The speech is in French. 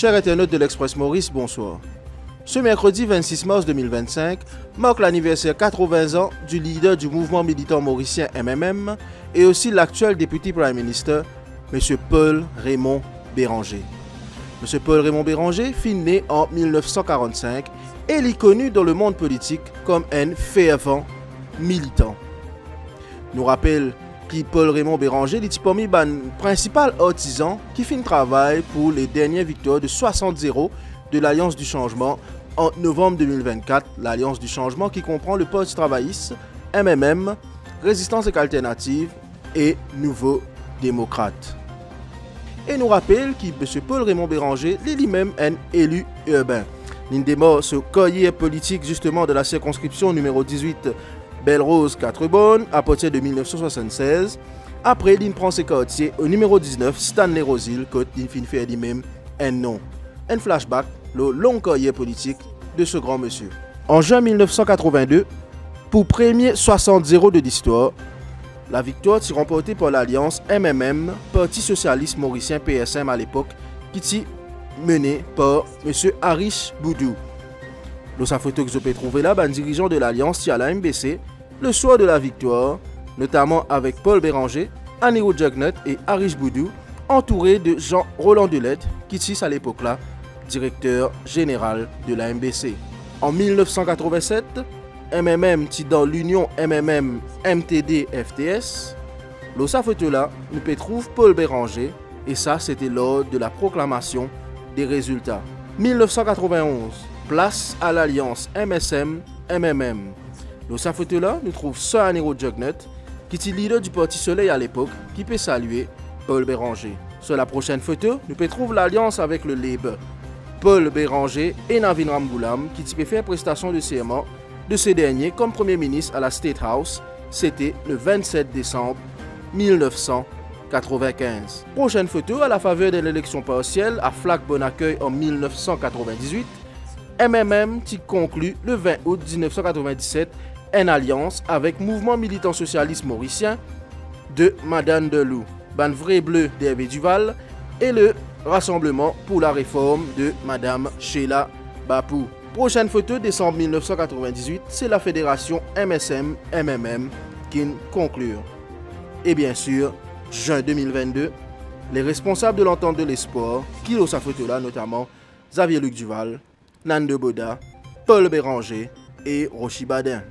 Chers internautes de l'Express Maurice, bonsoir. Ce mercredi 26 mars 2025 marque l'anniversaire 80 ans du leader du mouvement militant mauricien MMM et aussi l'actuel député Prime Minister, M. Paul Raymond Béranger. M. Paul Raymond Béranger fut né en 1945 et il est connu dans le monde politique comme un fervent militant. Nous rappelle que Paul Raymond Béranger est parmi les principaux artisans qui fin travail pour les dernières victoires de 60-0 de l'Alliance du Changement en novembre 2024. L'Alliance du Changement qui comprend le Parti travailliste, MMM, Résistance et Alternative et Nouveau Démocrate. Et nous rappelle que M. Paul Raymond Béranger est lui-même un élu urbain. L'une des morts ce carrière politique justement de la circonscription numéro 18 Belle-Rose 4-Bonne à partir de 1976. Après, il prend ses quartiers au numéro 19 Stanley Rosil, côte il fin fait lui-même un nom. Un flashback, le long carrière politique de ce grand monsieur. En juin 1982, pour premier 60-0 de l'histoire, la victoire est remportée par l'alliance MMM, Parti Socialiste Mauricien PSM à l'époque, qui est menée par M. Arish Boudou. Dans sa photo que je peux trouver là, un dirigeant de l'alliance à la MBC, le soir de la victoire, notamment avec Paul Béranger, Aniro Jugnut et Arish Boudou, entouré de Jean-Roland Delette, qui est à l'époque-là directeur général de la MBC. En 1987, MMM est dans l'union MMM MTD FTS. Dans sa photo-là, nous peut trouver Paul Béranger, et ça c'était lors de la proclamation des résultats. 1991, place à l'alliance MSM-MMM. Dans sa photo-là, nous trouvons Sir Aniro Jugnut, qui est leader du Parti Soleil à l'époque, qui peut saluer Paul Béranger. Sur la prochaine photo, nous peut trouver l'alliance avec le Labour, Paul Béranger et Navin Ramgoolam, qui peut faire prestation de serment de ces derniers comme Premier ministre à la State House. C'était le 27 décembre 1995. Prochaine photo, à la faveur de l'élection partielle à Flac Bonaccueil en 1998, MMM qui conclut le 20 août 1997 une alliance avec Mouvement Militant Socialiste Mauricien de Madame Delou, Ban Vrai Bleu d'Hervé Duval et le Rassemblement pour la réforme de Madame Sheila Bapou. Prochaine photo, décembre 1998, c'est la fédération MSM-MMM qui conclut. Et bien sûr, juin 2022, les responsables de l'entente de l'espoir, qui ont sa photo là, notamment Xavier Luc Duval, Nande Boda, Paul Béranger et Rochi Badin.